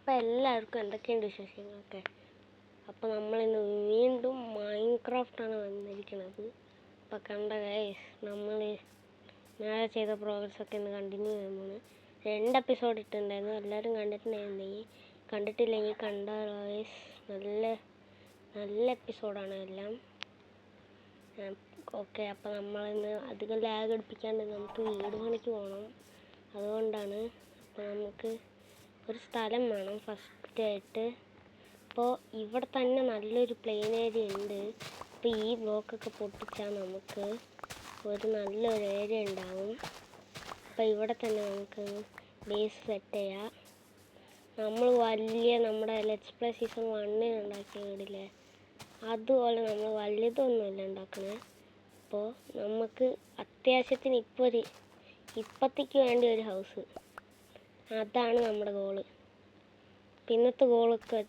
അപ്പോൾ എല്ലാവർക്കും എന്തൊക്കെയുണ്ട് വിശേഷങ്ങളൊക്കെ. അപ്പോൾ നമ്മളിന്ന് വീണ്ടും മൈൻക്രാഫ്റ്റാണ് വന്നിരിക്കുന്നത്. അപ്പോൾ കണ്ട ഗൈസ്, നമ്മൾ നേരെ ചെയ്ത പ്രോഗ്രസ്സൊക്കെ ഇന്ന് കണ്ടിന്യൂ ചെയ്യുമ്പോൾ 2 എപ്പിസോഡ് ഇട്ടിട്ടുണ്ടായിരുന്നു. എല്ലാവരും കണ്ടിട്ടുണ്ടായിരുന്നെങ്കിൽ, കണ്ടിട്ടില്ലെങ്കിൽ കണ്ട ഗൈസ്, നല്ല എപ്പിസോഡാണ് എല്ലാം. ഓക്കെ, അപ്പോൾ നമ്മളിന്ന് അധികം ലാഗ് അടുപ്പിക്കാണ്ട് നമുക്ക് വീട് പണിക്ക് പോകണം. അതുകൊണ്ടാണ്. അപ്പോൾ നമുക്ക് ഒരു സ്ഥലം വേണം ഫസ്റ്റായിട്ട്. അപ്പോൾ ഇവിടെ തന്നെ നല്ലൊരു പ്ലെയിൻ ഏരിയ ഉണ്ട്. അപ്പോൾ ഈ ബ്ലോക്കൊക്കെ പൊട്ടിച്ചാൽ നമുക്ക് ഒരു നല്ലൊരു ഏരിയ ഉണ്ടാവും. അപ്പോൾ ഇവിടെ തന്നെ നമുക്ക് ബേസ് സെറ്റ് ചെയ്യാം. നമ്മൾ നമ്മുടെ ലെറ്റ്സ് പ്ലേ സീസൺ 1 ഉണ്ടാക്കിയ വീടില്ലേ, അതുപോലെ നമ്മൾ വലുതൊന്നുമില്ല ഉണ്ടാക്കണേ. അപ്പോൾ നമുക്ക് അത്യാവശ്യത്തിന് ഇപ്പത്തേക്ക് വേണ്ടി ഒരു ഹൗസ്, അതാണ് നമ്മുടെ ഗോള്. ഇന്നത്തെ ഗോളൊക്കെ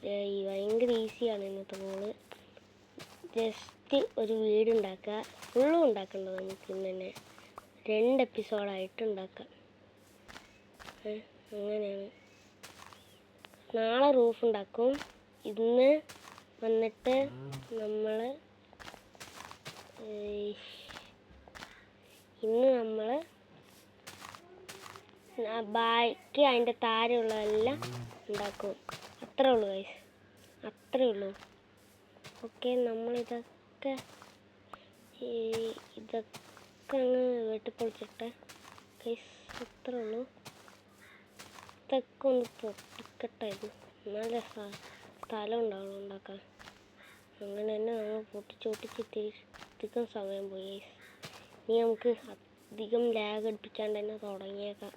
ഭയങ്കര ഈസിയാണ്. ഇന്നത്തെ ഗോള് ജസ്റ്റ് ഒരു വീട് ഉണ്ടാക്കുക. ഫുള്ളും ഉണ്ടാക്കേണ്ടത് നമുക്ക് ഇന്ന് തന്നെ 2 എപ്പിസോഡായിട്ട് ഉണ്ടാക്കാം. അങ്ങനെയാണ്. നാളെ റൂഫ് ഉണ്ടാക്കും. ഇന്ന് വന്നിട്ട് നമ്മൾ ബാക്കി അതിൻ്റെ താരമുള്ളതെല്ലാം ഉണ്ടാക്കും. അത്രേ ഉള്ളൂ ഗൈസ്, അത്രേ ഉള്ളൂ. ഓക്കെ, നമ്മളിതൊക്കെ അങ്ങ് വെട്ടിപ്പൊളിച്ചിട്ട് ഗൈസ്, അത്രേ ഉള്ളൂ. ഇതൊക്കെ ഒന്ന് പൊട്ടിക്കട്ടായിരുന്നു, നല്ല സ്ഥലം ഉണ്ടാവുള്ളൂ ഉണ്ടാക്കാൻ. അങ്ങനെ തന്നെ നമ്മൾ പൊട്ടിച്ചൊട്ടിച്ചിട്ടിരിക്കും. സമയം പോയി ഗൈസ്. ഇനി നമുക്ക് അധികം ലാഗ് അടുപ്പിക്കാണ്ട് തന്നെ തുടങ്ങിയേക്കാം.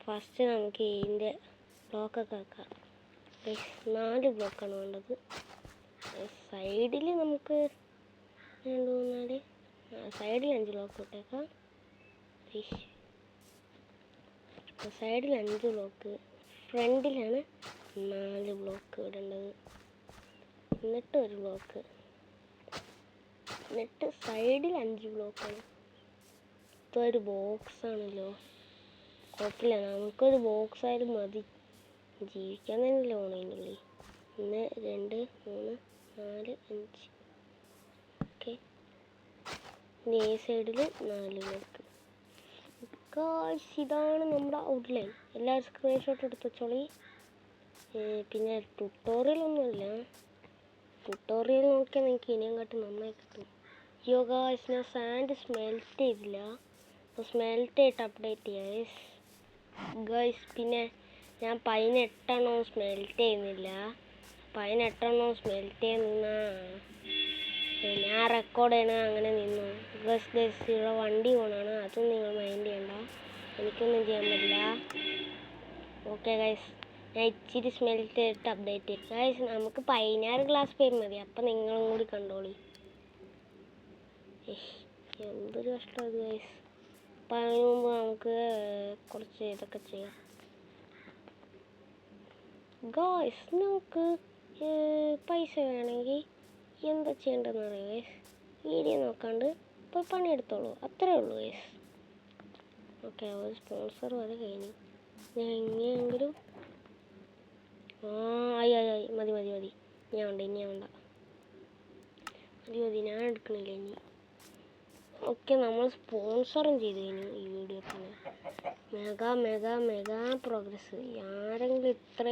ഫസ്റ്റ് നമുക്ക് ഇതിൻ്റെ ബ്ലോക്കൊക്കെ വെക്കാം. 4 ബ്ലോക്കാണ് വേണ്ടത്. സൈഡിൽ നമുക്ക് 2 3 സൈഡിൽ 5 ബ്ലോക്ക് ഇട്ടേക്കാം. സൈഡിൽ 5 ബ്ലോക്ക്, ഫ്രണ്ടിലാണ് 4 ബ്ലോക്ക് ഇടേണ്ടത്. എന്നിട്ട് 1 ബ്ലോക്ക്, എന്നിട്ട് സൈഡിൽ 5 ബ്ലോക്കാണ്. ഇതൊരു ബോക്സാണല്ലോ, കുഴപ്പമില്ല, നമുക്കൊരു ബോക്സ് ആയാലും മതി. ജീവിക്കാൻ തന്നെയല്ലേ പോകണം അതിൻ്റെ ഉള്ളിൽ. 1 2 3 4 5. ഓക്കെ, ഇനി ഈ സൈഡിൽ 4 ബ്ലോക്ക്. ഇതാണ് നമ്മുടെ ഔട്ട്ലൈൻ. എല്ലാവരും സ്ക്രീൻഷോട്ട് എടുത്ത് വെച്ചോളി. പിന്നെ ട്യൂട്ടോറിയലൊന്നുമില്ല. ട്യൂട്ടോറിയൽ നോക്കിയാൽ നിങ്ങൾക്ക് ഇനിയും കാട്ടി നന്നായി കിട്ടും. ഗായ്സ്, ഞാൻ സാൻഡ് സ്മെൽറ്റ് ചെയ്തില്ല. അപ്പോൾ സ്മെൽറ്റ് ചെയ്തിട്ട് അപ്ഡേറ്റ് ചെയ്യാം ഗൈസ്. പിന്നെ ഞാൻ 18 സ്മെൽറ്റ് ചെയ്യുന്നില്ല. 18 സ്മെൽറ്റ് ചെയ്യുന്ന ഞാൻ റെക്കോർഡ് ചെയ്യണ അങ്ങനെ നിന്നു. ഗൈസ് ഇവിടെ വണ്ടി പോകണമാണ്, അതും നിങ്ങൾ മൈൻഡ് ചെയ്യണ്ട, എനിക്കൊന്നും ചെയ്യാൻ പറ്റില്ല. ഓക്കെ ഗൈസ്, ഞാൻ ഇച്ചിരി സ്മെൽറ്റ് ചെയ്തിട്ട് അപ്ഡേറ്റ് ചെയ്യും ഗൈസ്. നമുക്ക് 16 ഗ്ലാസ് പേര് മതി. അപ്പം നിങ്ങളും കൂടി കണ്ടോളി. എന്തൊരു കഷ്ടം ഇത് ഗൈസ്. അപ്പം അതിന് മുമ്പ് നമുക്ക് കുറച്ച് ഇതൊക്കെ ചെയ്യാം ഗൈസ്. നമുക്ക് പൈസ വേണമെങ്കിൽ എന്താ ചെയ്യേണ്ടതെന്ന് അറിയാം ഗൈസ്. വീഡിയോ നോക്കാണ്ട് പോയി പണിയെടുത്തോളൂ, അത്രേ ഉള്ളൂ ഗൈസ്. ഓക്കെ, ഒരു സ്പോൺസർ വരെ കഴിഞ്ഞു. ഞാൻ എങ്ങനെയെങ്കിലും ആയി മതി. ഞാൻ വേണ്ട, ഇനി വേണ്ട, മതി, ഞാൻ എടുക്കണില്ല ഇനി. ഓക്കെ, നമ്മൾ സ്പോൺസറും ചെയ്ത് കഴിഞ്ഞു ഈ വീഡിയോ തന്നെ. Mega progress. ആരെങ്കിലും ഇത്ര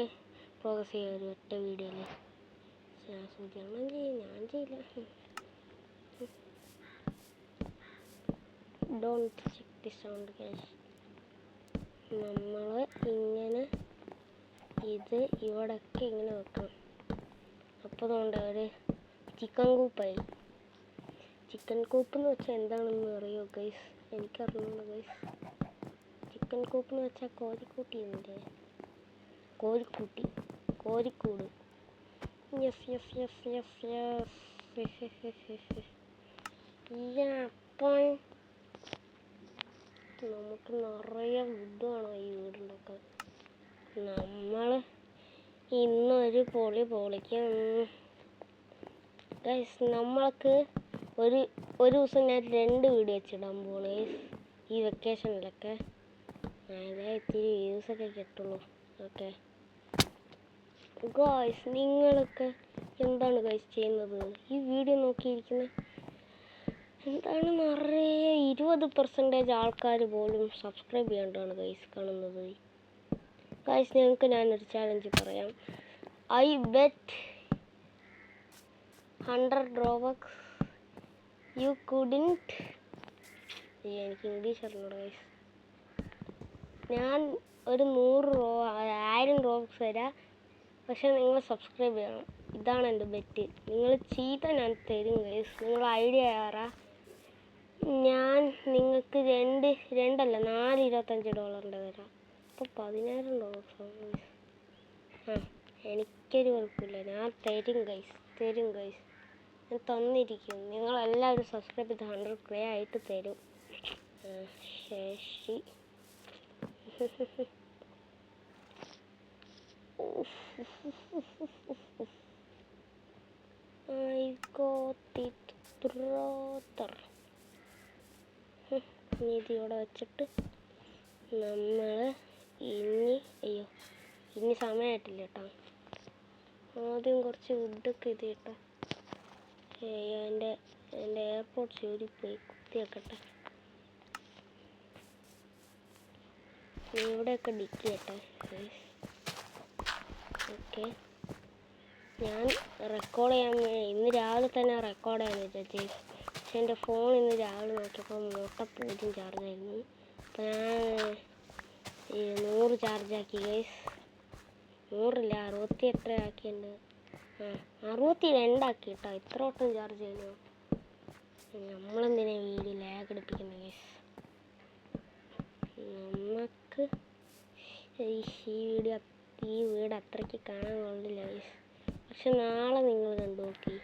പ്രോഗ്രസ് ചെയ്യാൻ ഒരു ഒറ്റ വീഡിയോയിൽ? ഞാൻ ചെയ്യില്ല. Don't check the sound guys. നമ്മൾ ഇങ്ങനെ ഇത് ഇവിടെയൊക്കെ ഇങ്ങനെ വെക്കണം. അപ്പോൾ അതുകൊണ്ട് ഒരു ചിക്കൻ കൂപ്പായി. ചിക്കൻ കൂപ്പ് എന്ന് വെച്ചാൽ എന്താണെന്ന് അറിയോ ഗൈസ്? എനിക്കറിയുന്നുണ്ട് ഗൈസ്. ചിക്കൻ കൂപ്പ് എന്ന് വെച്ചാൽ കോഴിക്കൂട്ടിയുണ്ട്, കോഴിക്കൂട്. യെസ്. അപ്പോൾ നമുക്ക് നിറയെ വുഡ് വേണം ഈ വീടുണ്ടാക്കാൻ. നമ്മൾ ഇന്നൊരു പൊളിക്കും ഗൈസ്. നമ്മൾക്ക് ഒരു ദിവസം ഞാൻ 2 വീഡിയോ വെച്ചിടാൻ പോണേ ഈ വെക്കേഷനിലൊക്കെ. അതായത് ഇത്തിരി വ്യൂസൊക്കെ കിട്ടുള്ളൂ. ഓക്കെ, ഗായ്സ് നിങ്ങളൊക്കെ എന്താണ് ഗായ്സ് ചെയ്യുന്നത്? ഈ വീഡിയോ നോക്കിയിരിക്കുന്നത് എന്താണ്? നിറയെ 20% ആൾക്കാർ പോലും സബ്സ്ക്രൈബ് ചെയ്യാണ്ടാണ് ഗൈസ് കാണുന്നത്. ഗൈസ് നിങ്ങൾക്ക് ഞാനൊരു ചാലഞ്ച് പറയാം. I bet 100 Robux you couldn't. എനിക്ക് ഇംഗ്ലീഷ് അറിഞ്ഞൂടാ ഗൈസ്. ഞാൻ ഒരു 1000 Robux തരാം, പക്ഷെ നിങ്ങൾ സബ്സ്ക്രൈബ് ചെയ്യണം. ഇതാണ് എൻ്റെ ബെറ്റ്. നിങ്ങൾ ചെയ്ത ഞാൻ തരും ഗൈസ്. നിങ്ങൾ ഐഡിയ ആറാ. ഞാൻ നിങ്ങൾക്ക് രണ്ടല്ല 4 $25 തരാം. അപ്പോൾ 10,000 Robux ആവും. എനിക്കൊരു കുഴപ്പമില്ല, ഞാൻ തരും ഗൈസ്. ഞാൻ തന്നിരിക്കും. നിങ്ങളെല്ലാവരും സബ്സ്ക്രൈബ് ചെയ്ത് 100K ആയിട്ട് തരും. ശേഷി I got it brother. ഇതിവിടെ വെച്ചിട്ട് നമ്മൾ ഇനി സമയമായിട്ടില്ല കേട്ടോ. ആദ്യം കുറച്ച് വുഡൊക്കെ ഇത് കേട്ടോ. എൻ്റെ എയർപോർട്ട് ചൂരിപ്പോയി, കുത്തി വെക്കട്ടെ. ഇവിടെയൊക്കെ ഡിക്കി കേട്ടെ. ഓക്കെ, ഞാൻ റെക്കോർഡ് ചെയ്യാൻ ഇന്ന് രാവിലെ തന്നെ റെക്കോർഡ് ചെയ്യാൻ വിചാരിച്ചു. പക്ഷെ എൻ്റെ ഫോൺ ഇന്ന് രാവിലെ നോക്കിയപ്പോൾ 0% ചാർജായിരുന്നു. അപ്പോൾ ഞാൻ 100 ചാർജാക്കി ഗൈസ്. 100 68 ആക്കിയിട്ടുണ്ട്. 62 ആക്കി കേട്ടോ. ഇത്ര വട്ടം ചാർജ് ചെയ്യുന്നു. നമ്മളെന്തിനാ വീഡിയോ ലാഗ് അടിപ്പിക്കുന്നത് ഗൈസ്? നമുക്ക് ഈ വീട് അത്രയ്ക്ക് കാണാൻ കൊള്ളില്ല ഗൈസ്. പക്ഷെ നാളെ നിങ്ങൾ കണ്ടു നോക്കി,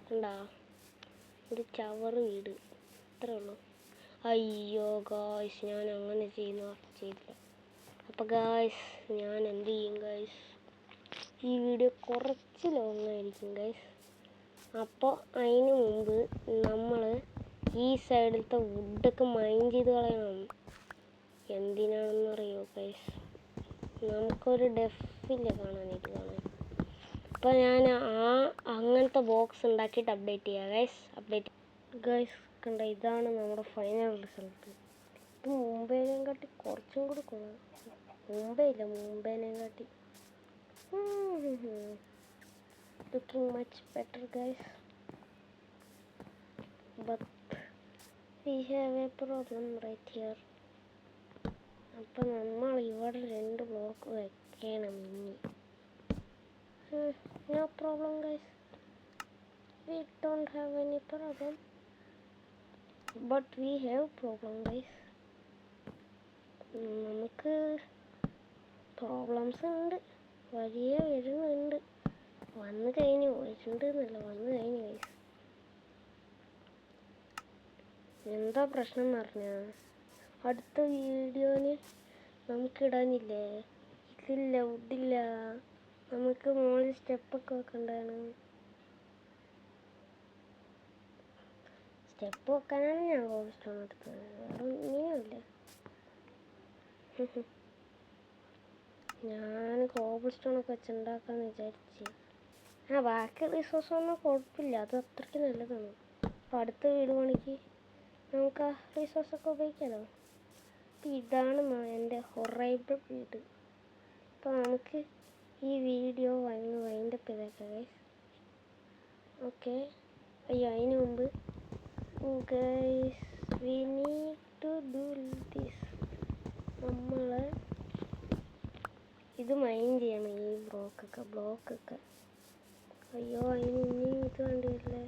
കണ്ടാ ഒരു ചവറ് വീട്, ഇത്രേ ഉള്ളൂ. അയ്യോ ഗായ്സ്, ഞാൻ അങ്ങനെ ചെയ്തില്ല. അപ്പോൾ ഗായ്സ് ഞാൻ എന്ത് ചെയ്യും ഗായ്സ്? ഈ വീഡിയോ കുറച്ച് ലോങ് ആയിരിക്കും ഗായ്സ്. അപ്പോൾ അതിന് മുമ്പ് നമ്മൾ ഈ സൈഡിലത്തെ വുഡൊക്കെ മൈൻഡ് ചെയ്ത് കളയണം. എന്തിനാണെന്നറിയോ ഗൈസ്? നമുക്കൊരു ഡെഫില്ല കാണാനായിട്ട് കാണാൻ. അപ്പോൾ ഞാൻ അങ്ങനത്തെ ബോക്സ് ഉണ്ടാക്കിയിട്ട് അപ്ഡേറ്റ് ചെയ്യാം ഗൈസ്. കണ്ട, ഇതാണ് നമ്മുടെ ഫൈനൽ റിസൾട്ട്. ഇത് മുംബൈയിലേയും കാട്ടി കുറച്ചും കൂടി കൊള്ളാം. മുംബൈയിലേയും കാട്ടി looking much better guys, but we have a problem right here. അപ്പോൾ നമ്മൾ ഇവിടെ 2 ബ്ലോക്ക് വെക്കണം ഇനി. No problem guys, we don't have any problem, but we have problem guys. നമുക്ക് പ്രോബ്ലംസ് ഉണ്ട്, വലിയ വരുന്നുണ്ട്. വന്നു കഴിഞ്ഞു ഗൈസ്. എന്താ പ്രശ്നം എന്ന് പറഞ്ഞാൽ അടുത്ത വീഡിയോന് നമുക്കിടാനില്ലേ, വുഡില്ല. നമുക്ക് മുകളിൽ സ്റ്റെപ്പൊക്കെ വെക്കണ്ടാണ്. സ്റ്റെപ്പ് വെക്കാനാണ് ഞാൻ കോബിൾ സ്റ്റോൺ എടുത്തത്, വേറെ ഒന്നിനുമില്ല. ഞാൻ കോബിൾ സ്റ്റോണൊക്കെ വെച്ചുണ്ടാക്കാമെന്ന് വിചാരിച്ച്. ബാക്കി റിസോഴ്സൊന്നും കുഴപ്പമില്ല, അത് അത്രയ്ക്ക് നല്ലതാണ്. അപ്പോൾ അടുത്ത വീട് പണിക്ക് നമുക്ക് ആ റിസോഴ്സൊക്കെ ഉപയോഗിക്കാമല്ലോ. അപ്പോൾ ഇതാണ് എൻ്റെ ഹൊറൈബിൾ വീട്. അപ്പോൾ നമുക്ക് ഈ വീഡിയോ വൈൻഡപ്പ് ചെയ്തേക്കാം ഗൈസ്. ഓക്കെ, അതിന് മുമ്പ് guys we need to do this. നമ്മൾ ഇത് മൈൻഡ് ചെയ്യണം, ഈ ബ്ലോക്കൊക്കെ. അയ്യോ, അതിന് ഇനിയും ഇത് വേണ്ടിയില്ലേ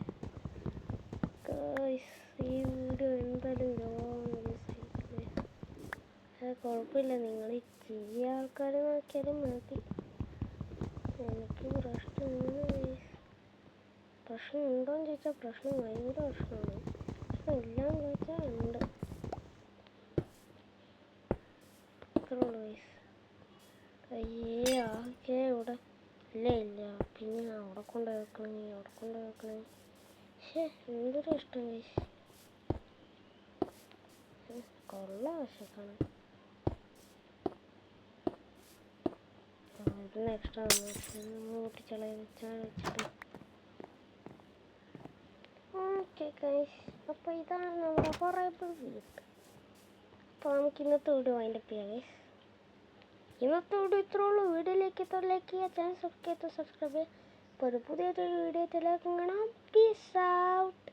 ഗൈസ്? ഈ വീഡിയോ എന്തായാലും കുഴപ്പമില്ല, നിങ്ങൾ ചെറിയ ആൾക്കാർ നോക്കിയാലും മതി. എനിക്ക് പ്രശ്നം ഉണ്ടോയെന്ന് ചോദിച്ചാൽ പ്രശ്നം ഭയങ്കര പ്രശ്നമാണ്. പ്രശ്നം ഇല്ലയെന്ന് ചോദിച്ചാൽ ഉണ്ട്. ഇത്രേ ഉള്ളൂ ഗൈസ്. ആകെ ഇവിടെ ഇല്ല. പിന്നെ അവിടെ കൊണ്ട് വെക്കണേ. പക്ഷേ എന്തൊരു ഇഷ്ടം ഗൈസ്, കൊള്ളാം. പക്ഷെ കാണാൻ ഇതിന് എക്സ്ട്രാ ഓട്ടിച്ചളച്ചിട്ട് ഓക്കെ ഗൈസ്. അപ്പോൾ ഇതാണ് നമ്മുടെ ഹൊറൈബിൾ വീട്. അപ്പോൾ നമുക്ക് ഇന്നത്തെ വീഡിയോ അതിൻ്റെ ഗൈസ്. ഇന്നത്തെ വീഡിയോ ഇത്രേ ഉള്ളൂ. വീഡിയോയിലേക്ക് ലൈക്ക് ചെയ്യുക, ചാനൽ സബ്സ്ക്രൈബ് ചെയ്യുക. അപ്പോൾ ഒരു പുതിയൊരു വീഡിയോ കാണാം. Peace out.